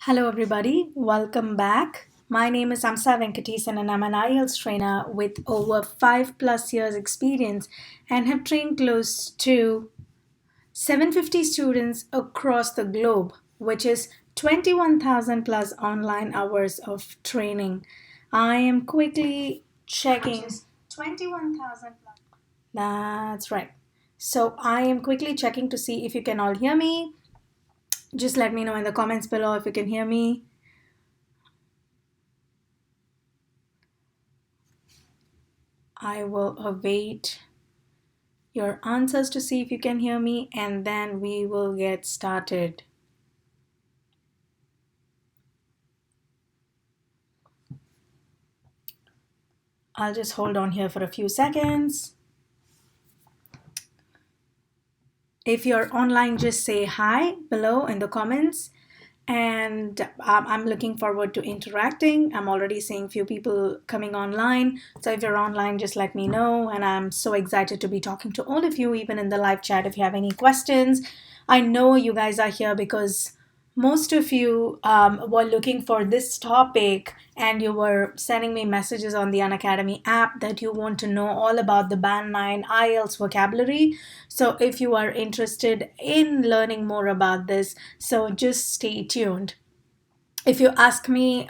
Hello, everybody. Welcome back. My name is Amsa Venktesan, and I'm an IELTS trainer with over 5+ years experience and have trained close to 750 students across the globe, which is 21,000 plus online hours of training. I am quickly checking. 21,000 plus. That's right. So I am quickly checking to see if you can all hear me. Just let me know in the comments below if you can hear me. I will await your answers to see if you can hear me, and then we will get started. I'll just hold on here for a few seconds. If you're online, just say hi below in the comments. And I'm looking forward to interacting. I'm already seeing few people coming online. So if you're online, just let me know. And I'm so excited to be talking to all of you, even in the live chat. If you have any questions, I know you guys are here because most of you were looking for this topic and you were sending me messages on the Unacademy app that you want to know all about the Band 9 IELTS vocabulary. So if you are interested in learning more about this, so just stay tuned. If you ask me,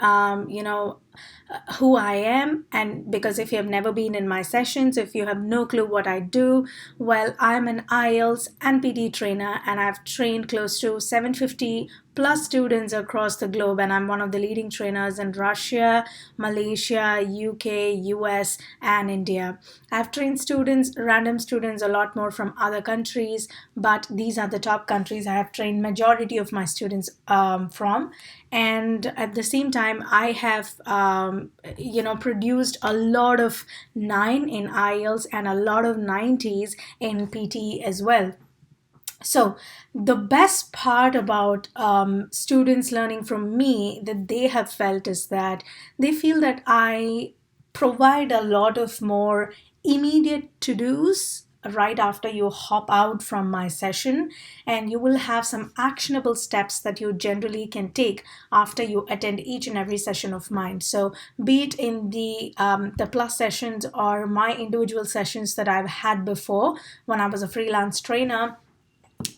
who I am, and because if you have never been in my sessions, if you have no clue what I do, well, I'm an IELTS and PD trainer, and I've trained close to 750 plus students across the globe, and I'm one of the leading trainers in Russia, Malaysia, UK, US, and India. I've trained students, random students, a lot more from other countries, but these are the top countries I have trained majority of my students from. And at the same time, I have produced a lot of 9 in IELTS and a lot of 90s in PT as well. So the best part about students learning from me that they have felt is that they feel that I provide a lot of more immediate to-dos right after you hop out from my session, and you will have some actionable steps that you generally can take after you attend each and every session of mine. So be it in the plus sessions or my individual sessions that I've had before when I was a freelance trainer,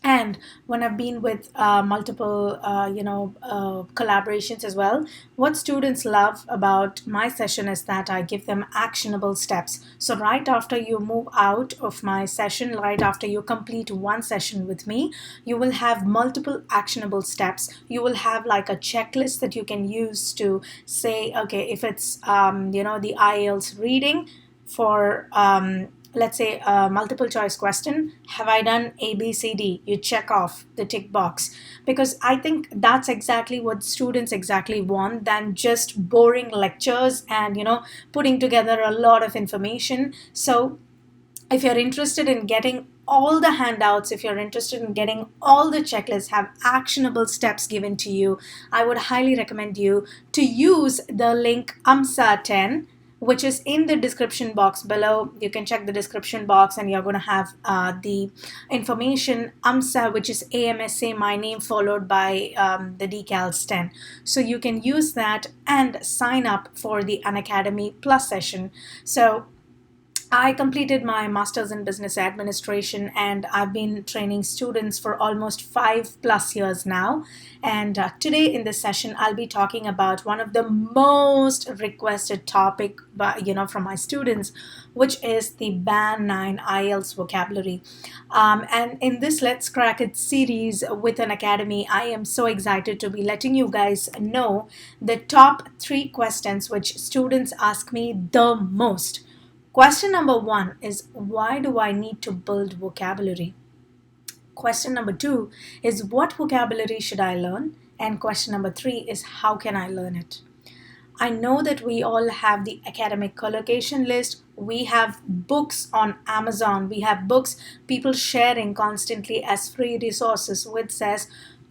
and when I've been with multiple collaborations as well. What students love about my session is that I give them actionable steps. So right after you move out of my session, right after you complete one session with me, you will have multiple actionable steps. You will have like a checklist that you can use to say, okay, if it's the IELTS reading for let's say a multiple choice question, have I done ABCD? You check off the tick box, because I think that's exactly what students exactly want than just boring lectures and putting together a lot of information. So if you're interested in getting all the handouts, if you're interested in getting all the checklists, have actionable steps given to you, I would highly recommend you to use the link AMSA 10, which is in the description box below. You can check the description box and you're going to have the information AMSA, which is AMSA, my name, followed by the decals 10. So you can use that and sign up for the Unacademy Plus session. So I completed my master's in business administration, and I've been training students for almost 5+ years now. And today in this session, I'll be talking about one of the most requested topic from my students, which is the Band 9 IELTS vocabulary. And in this Let's Crack It series with Unacademy, I am so excited to be letting you guys know the top 3 questions which students ask me the most. Question number 1 is, why do I need to build vocabulary? Question number 2 is, what vocabulary should I learn? And question number 3 is, how can I learn it? I know that we all have the academic collocation list. We have books on Amazon. We have books people sharing constantly as free resources, which says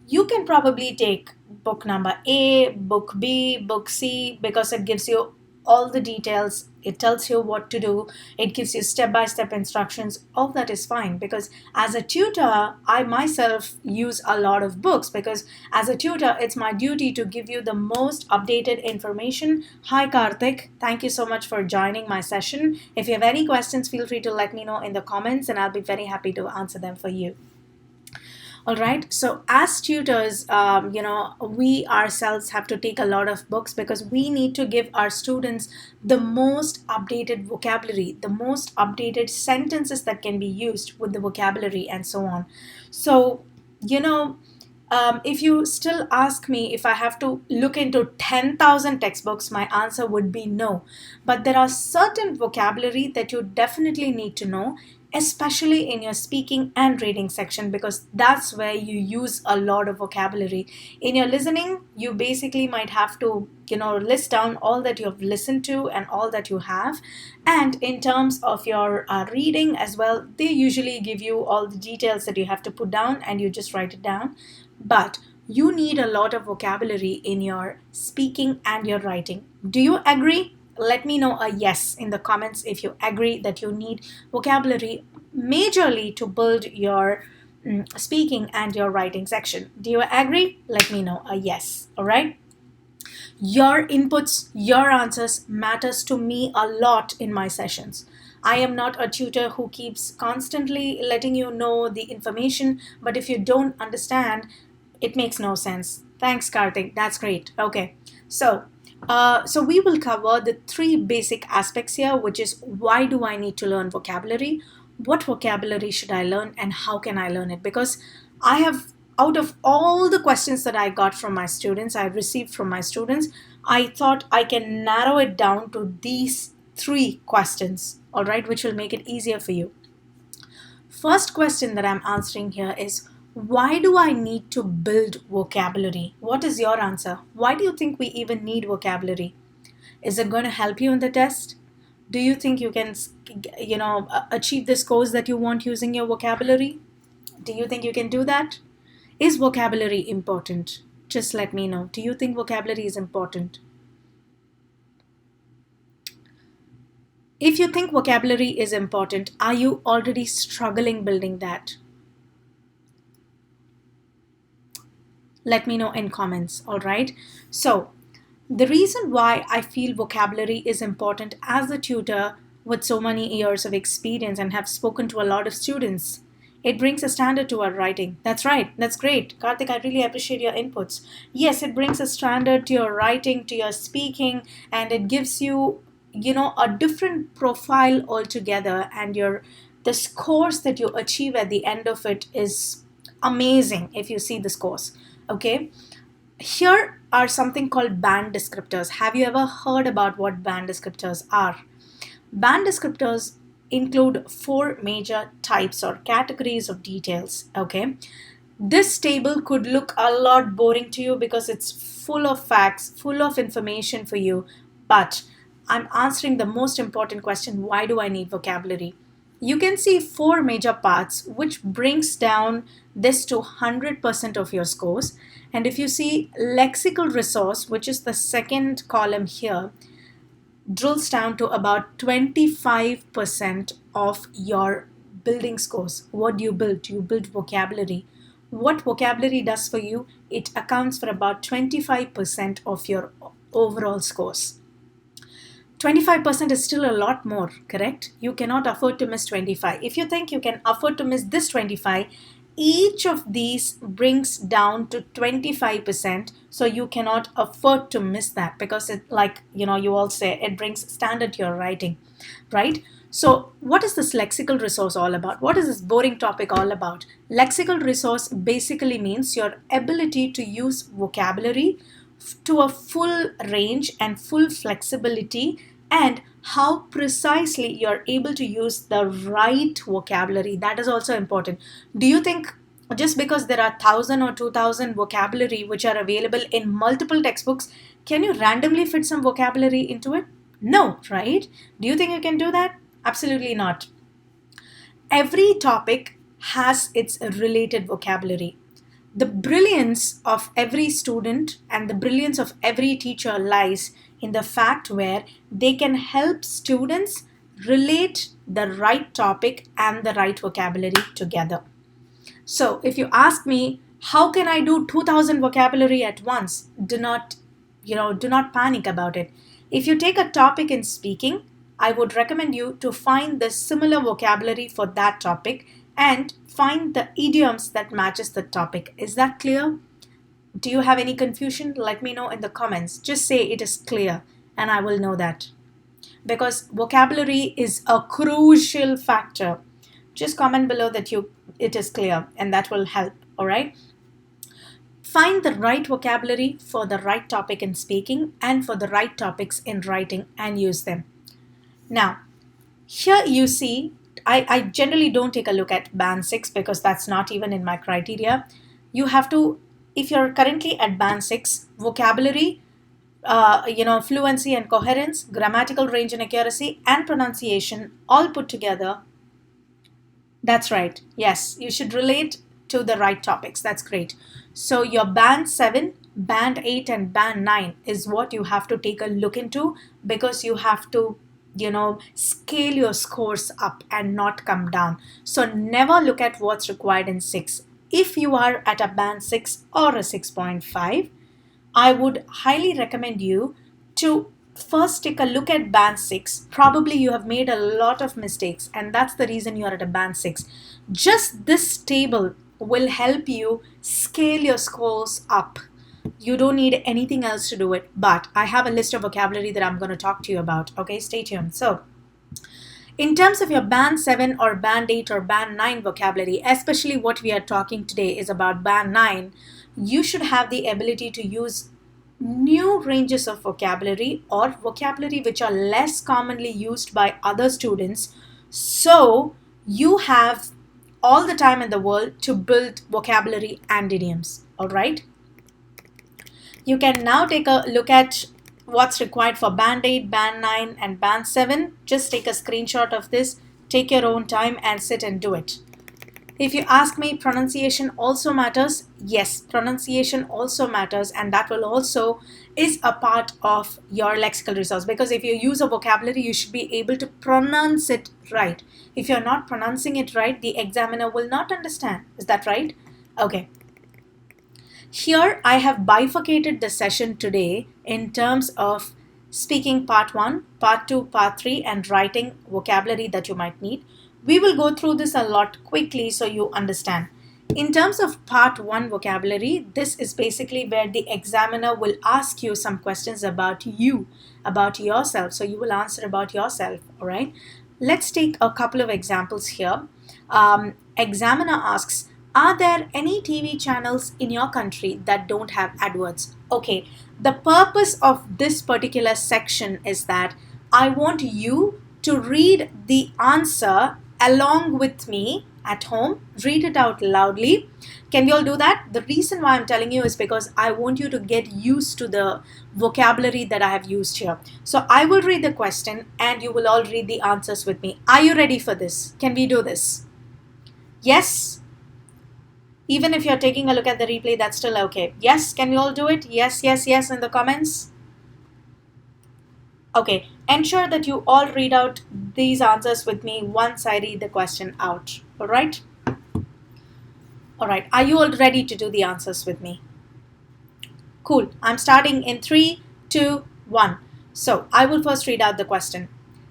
you can probably take book number A, book B, book C, because it gives you all the details. It tells you what to do. It gives you step-by-step instructions. All that is fine, because as a tutor, I myself use a lot of books, because as a tutor, it's my duty to give you the most updated information. Hi, Karthik. Thank you so much for joining my session. If you have any questions, feel free to let me know in the comments, and I'll be very happy to answer them for you. All right. So as tutors, we ourselves have to take a lot of books, because we need to give our students the most updated vocabulary, the most updated sentences that can be used with the vocabulary and so on. So, you know, if you still ask me if I have to look into 10,000 textbooks, my answer would be no. But there are certain vocabulary that you definitely need to know, especially in your speaking and reading section, because that's where you use a lot of vocabulary. In your listening, you basically might have to, list down all that you have listened to and all that you have. And in terms of your reading as well, they usually give you all the details that you have to put down, and you just write it down. But you need a lot of vocabulary in your speaking and your writing. Do you agree? Let me know a yes in the comments if you agree that you need vocabulary majorly to build your speaking and your writing section. Do you agree? Let me know a yes. All right. Your inputs, your answers matters to me a lot in my sessions. I am not a tutor who keeps constantly letting you know the information, but if you don't understand, it makes no sense. Thanks, Karthik. That's great. Okay. So we will cover the three basic aspects here, which is why do I need to learn vocabulary? What vocabulary should I learn, and how can I learn it? Because I have, out of all the questions that I got from my students, I received from my students, I thought I can narrow it down to these three questions, all right, which will make it easier for you. First question that I'm answering here is, why do I need to build vocabulary? What is your answer? Why do you think we even need vocabulary? Is it going to help you in the test? Do you think you can, achieve the scores that you want using your vocabulary? Do you think you can do that? Is vocabulary important? Just let me know. Do you think vocabulary is important? If you think vocabulary is important, are you already struggling building that? Let me know in comments, all right? So, the reason why I feel vocabulary is important as a tutor with so many years of experience and have spoken to a lot of students, it brings a standard to our writing. That's right. That's great. Karthik, I really appreciate your inputs. Yes, it brings a standard to your writing, to your speaking, and it gives you, a different profile altogether. And the scores that you achieve at the end of it is amazing if you see the scores. Okay. Here are something called band descriptors. Have you ever heard about what band descriptors are? Band descriptors include four major types or categories of details. Okay. This table could look a lot boring to you because it's full of facts, full of information for you, but I'm answering the most important question, why do I need vocabulary? You can see four major parts, which brings down this to 100% of your scores. And if you see lexical resource, which is the second column here, drills down to about 25% of your building scores. What do you build? You build vocabulary. What vocabulary does for you? It accounts for about 25% of your overall scores. 25% is still a lot more, correct? You cannot afford to miss 25. If you think you can afford to miss this 25, each of these brings down to 25%, so you cannot afford to miss that, because it, like you all say, it brings standard to your writing, right? So what is this lexical resource all about? What is this boring topic all about? Lexical resource basically means your ability to use vocabulary to a full range and full flexibility, and how precisely you're able to use the right vocabulary. That is also important. Do you think just because there are 1,000 or 2,000 vocabulary which are available in multiple textbooks, can you randomly fit some vocabulary into it? No, right? Do you think you can do that? Absolutely not. Every topic has its related vocabulary. The brilliance of every student and the brilliance of every teacher lies in the fact where they can help students relate the right topic and the right vocabulary together. So if you ask me, how can I do 2000 vocabulary at once? Do not panic about it. If you take a topic in speaking, I would recommend you to find the similar vocabulary for that topic and find the idioms that matches the topic. Is that clear? Do you have any confusion? Let me know in the comments. Just say it is clear and I will know that. Because vocabulary is a crucial factor. Just comment below that it is clear and that will help, all right? Find the right vocabulary for the right topic in speaking and for the right topics in writing and use them. Now, here you see, I generally don't take a look at band 6 because that's not even in my criteria. You have to, if you're currently at band 6, vocabulary, fluency and coherence, grammatical range and accuracy, and pronunciation all put together. That's right. Yes, you should relate to the right topics. That's great. So your band 7, band 8 and band 9 is what you have to take a look into because you have to scale your scores up and not come down. So never look at what's required in 6. If you are at a band 6 or a 6.5, I would highly recommend you to first take a look at band 6. Probably you have made a lot of mistakes and that's the reason you are at a band 6. Just this table will help you scale your scores up. You don't need anything else to do it, but I have a list of vocabulary that I'm going to talk to you about. Okay, stay tuned. So, in terms of your band 7 or band 8 or band 9 vocabulary, especially what we are talking today is about band 9, you should have the ability to use new ranges of vocabulary or vocabulary which are less commonly used by other students. So, you have all the time in the world to build vocabulary and idioms. All right? You can now take a look at what's required for band 8, band 9 and band 7. Just take a screenshot of this, take your own time and sit and do it. If you ask me, pronunciation also matters. Yes, pronunciation also matters and that will also is a part of your lexical resource because if you use a vocabulary, you should be able to pronounce it right. If you're not pronouncing it right, the examiner will not understand. Is that right? Okay. Here I have bifurcated the session today in terms of speaking part 1, part 2, part 3 and writing vocabulary that you might need. We will go through this a lot quickly so you understand. In terms of part 1 vocabulary, this is basically where the examiner will ask you some questions about you, about yourself. So you will answer about yourself, all right? Let's take a couple of examples here. Examiner asks, are there any TV channels in your country that don't have adverts? Okay, the purpose of this particular section is that I want you to read the answer along with me at home. Read it out loudly. Can we all do that? The reason why I'm telling you is because I want you to get used to the vocabulary that I have used here. So I will read the question and you will all read the answers with me. Are you ready for this? Can we do this? Yes? Even if you're taking a look at the replay, that's still okay. Yes, can we all do it? Yes, yes, yes in the comments. Okay, ensure that you all read out these answers with me once I read the question out. All right? All right, are you all ready to do the answers with me? Cool, I'm starting in 3, 2, 1. So I will first read out the question.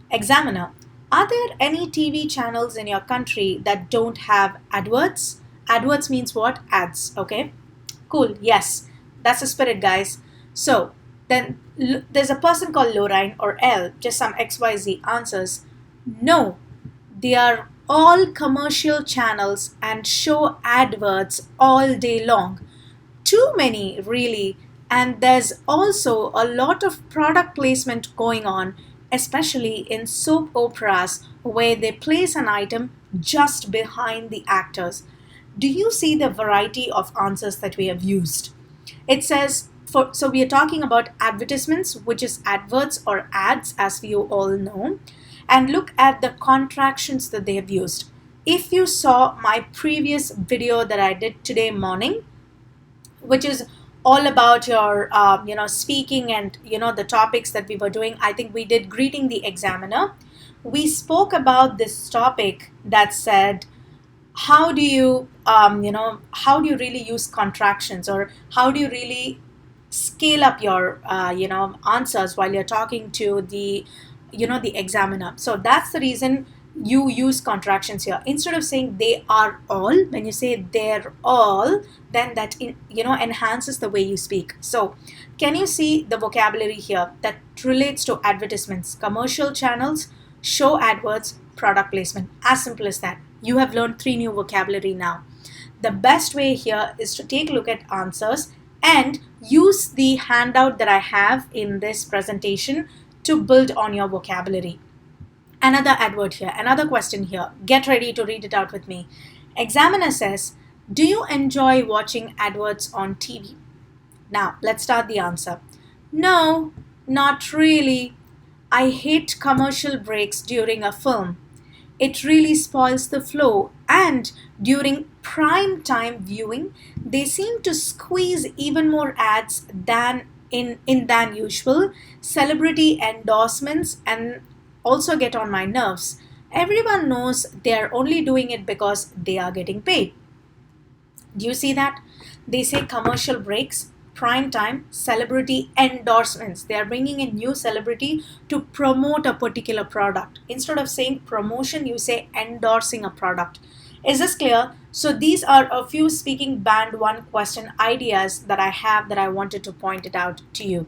Examiner, are there any TV channels in your country that don't have adverts? AdWords means what? Ads, okay? Cool, yes. That's the spirit, guys. So, then there's a person called Lorraine or L, just some XYZ answers. No, they are all commercial channels and show adverts all day long. Too many, really. And there's also a lot of product placement going on, especially in soap operas where they place an item just behind the actors. Do you see the variety of answers that we have used? It says, so we are talking about advertisements, which is adverts or ads, as we all know. And look at the contractions that they have used. If you saw my previous video that I did today morning, which is all about your speaking and the topics that we were doing. I think we did greeting the examiner. We spoke about this topic that said, how do you how do you really use contractions, or how do you really scale up your answers while you're talking to the examiner. So that's the reason you use contractions here. Instead of saying they are all, when you say they're all, then that enhances the way you speak. So can you see the vocabulary here that relates to advertisements, commercial channels, show adverts, product placement? As simple as that. You have learned 3 new vocabulary now. The best way here is to take a look at answers and use the handout that I have in this presentation to build on your vocabulary. Another advert here, another question here. Get ready to read it out with me. Examiner says, do you enjoy watching adverts on TV? Now, let's start the answer. No, not really. I hate commercial breaks during a film. It really spoils the flow, and during prime time viewing they seem to squeeze even more ads than usual. Celebrity endorsements and also get on my nerves. Everyone knows they are only doing it because they are getting paid. Do you see that? They say commercial breaks, prime time, celebrity endorsements. They are bringing in new celebrity to promote a particular product. Instead of saying promotion, you say endorsing a product. Is this clear? So these are a few speaking band 1 question ideas that I have that I wanted to point it out to you.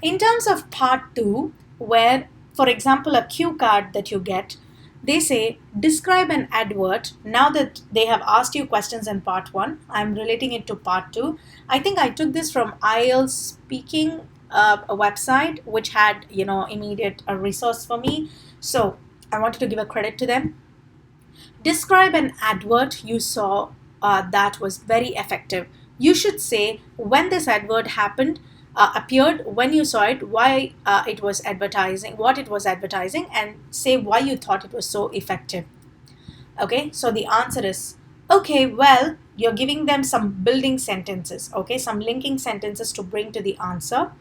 In terms of part 2, where, for example, a cue card that you get, they say, describe an advert. Now that they have asked you questions in part 1, I'm relating it to part 2. I think I took this from IELTS Speaking, a website which had, immediate a resource for me. So I wanted to give a credit to them. Describe an advert you saw that was very effective. You should say when this advert appeared, when you saw it, why it was advertising, what it was advertising, and say why you thought it was so effective. Okay, so the answer is, okay, well, you're giving them some building sentences, okay, some linking sentences to bring to the answer.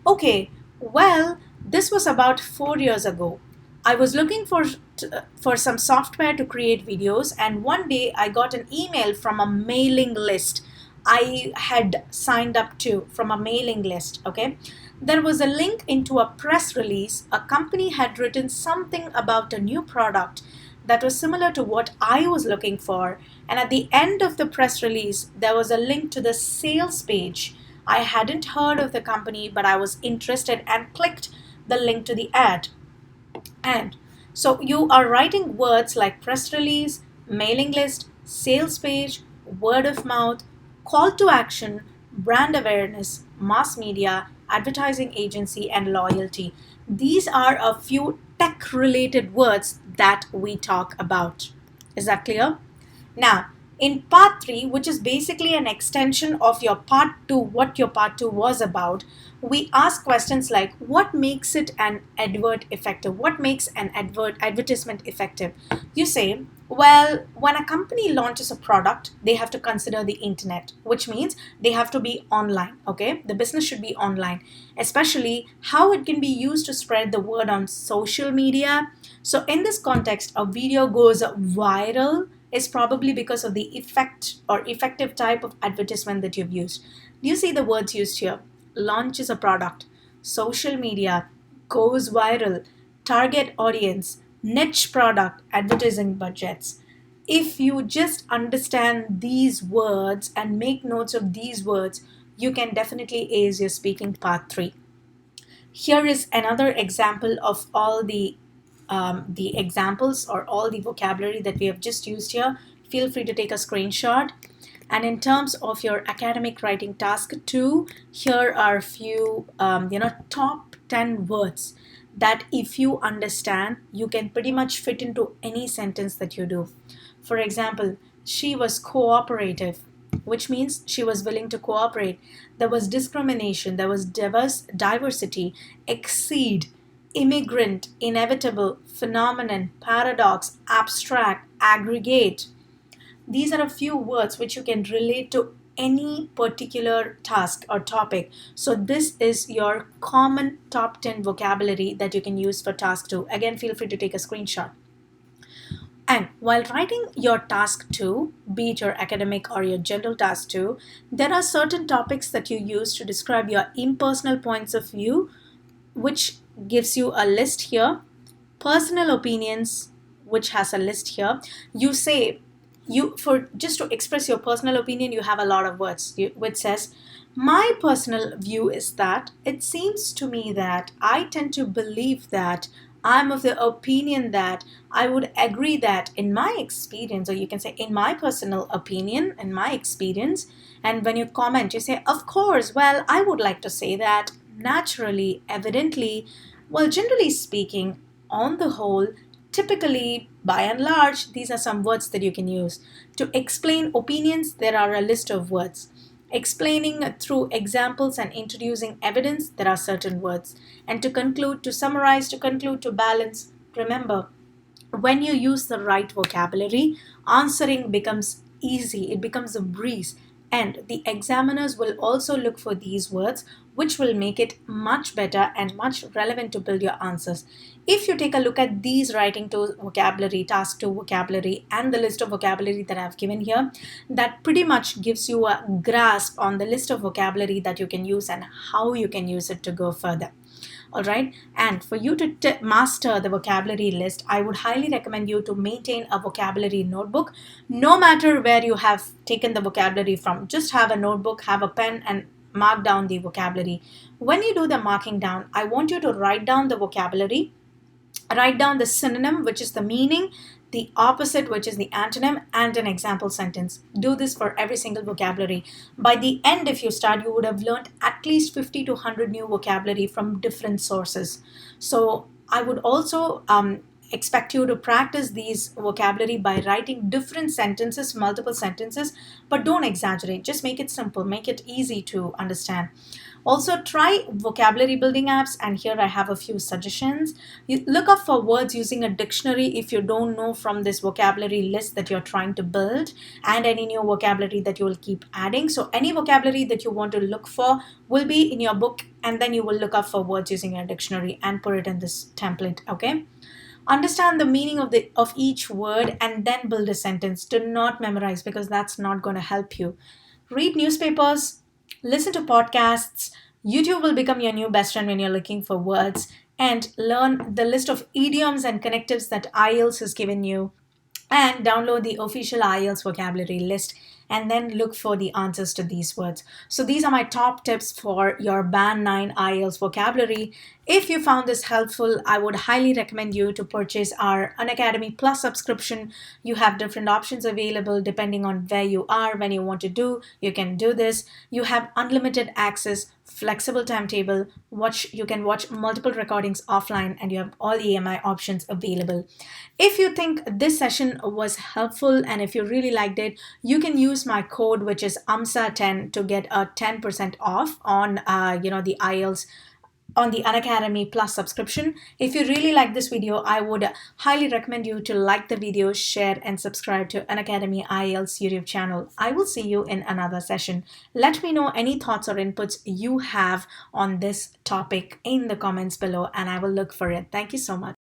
Okay, well, this was about 4 years ago. I was looking for some software to create videos, and one day I got an email from a mailing list I had signed up to, from a mailing list. Okay, there was a link into a press release. A company had written something about a new product that was similar to what I was looking for, and at the end of the press release there was a link to the sales page. I hadn't heard of the company, but I was interested and clicked the link to the ad. And so you are writing words like press release, mailing list, sales page, word of mouth, call to action, brand awareness, mass media, advertising agency, and loyalty. These are a few tech related words that we talk about. Is that clear? Now, in part 3, which is basically an extension of your part 2, what your part 2 was about, we ask questions like, what makes it an advert effective? What makes an advertisement effective? You say, well, when a company launches a product, they have to consider the internet, which means they have to be online, okay? The business should be online, especially how it can be used to spread the word on social media. So in this context, a video goes viral is probably because of the effect or effective type of advertisement that you've used. Do you see the words used here? Launches a product, social media, goes viral, target audience, niche product, advertising budgets. If you just understand these words and make notes of these words, you can definitely ace your speaking part 3. Here is another example of all the examples or all the vocabulary that we have just used here. Feel free to take a screenshot. And in terms of your academic writing task 2, here are a few top 10 words that if you understand, you can pretty much fit into any sentence that you do. For example, she was cooperative, which means she was willing to cooperate. There was discrimination, there was diversity, exceed, immigrant, inevitable, phenomenon, paradox, abstract, aggregate. These are a few words which you can relate to any particular task or topic. So this is your common top 10 vocabulary that you can use for task 2. Again, feel free to take a screenshot. And while writing your task 2, be it your academic or your general task 2, there are certain topics that you use to describe your impersonal points of view, which gives you a list here. Personal opinions, which has a list here. You say, you for just to express your personal opinion, you have a lot of words which says, my personal view is that it seems to me that I tend to believe that I'm of the opinion that I would agree that in my experience, or you can say in my personal opinion, in my experience. And when you comment, you say, of course, well, I would like to say that naturally, evidently, well, generally speaking, on the whole, typically, by and large, these are some words that you can use. To explain opinions, there are a list of words. Explaining through examples and introducing evidence, there are certain words. And to conclude, to summarize, to conclude, to balance, remember, when you use the right vocabulary, answering becomes easy, it becomes a breeze. And the examiners will also look for these words, which will make it much better and much relevant to build your answers. If you take a look at these writing to vocabulary, task 2 vocabulary, and the list of vocabulary that I've given here, that pretty much gives you a grasp on the list of vocabulary that you can use and how you can use it to go further. All right, and for you to master the vocabulary list, I would highly recommend you to maintain a vocabulary notebook. No matter where you have taken the vocabulary from, just have a notebook, have a pen, and mark down the vocabulary. When you do the marking down, I want you to write down the vocabulary, write down the synonym, which is the meaning, the opposite, which is the antonym, and an example sentence. Do this for every single vocabulary. By the end, if you start, you would have learned at least 50 to 100 new vocabulary from different sources. So I would also expect you to practice these vocabulary by writing different sentences, multiple sentences, but don't exaggerate. Just make it simple, make it easy to understand. Also, try vocabulary building apps, and here I have a few suggestions. You look up for words using a dictionary if you don't know from this vocabulary list that you're trying to build, and any new vocabulary that you will keep adding. So any vocabulary that you want to look for will be in your book, and then you will look up for words using a dictionary and put it in this template, okay? Understand the meaning of each word and then build a sentence. Do not memorize, because that's not going to help you. Read newspapers, listen to podcasts. YouTube will become your new best friend when you're looking for words, and learn the list of idioms and connectives that IELTS has given you, and download the official IELTS vocabulary list, and then look for the answers to these words. So these are my top tips for your Band 9 IELTS vocabulary. If you found this helpful, I would highly recommend you to purchase our Unacademy Plus subscription. You have different options available depending on where you are, when you want to do, you can do this. You have unlimited access, flexible timetable, you can watch multiple recordings offline, and you have all EMI options available. If you think this session was helpful and if you really liked it, you can use my code, which is AMSA10, to get a 10% off on the IELTS on the Unacademy Plus subscription. If you really like this video, I would highly recommend you to like the video, share, and subscribe to Unacademy IELTS YouTube channel. I will see you in another session. Let me know any thoughts or inputs you have on this topic in the comments below, and I will look for it. Thank you so much.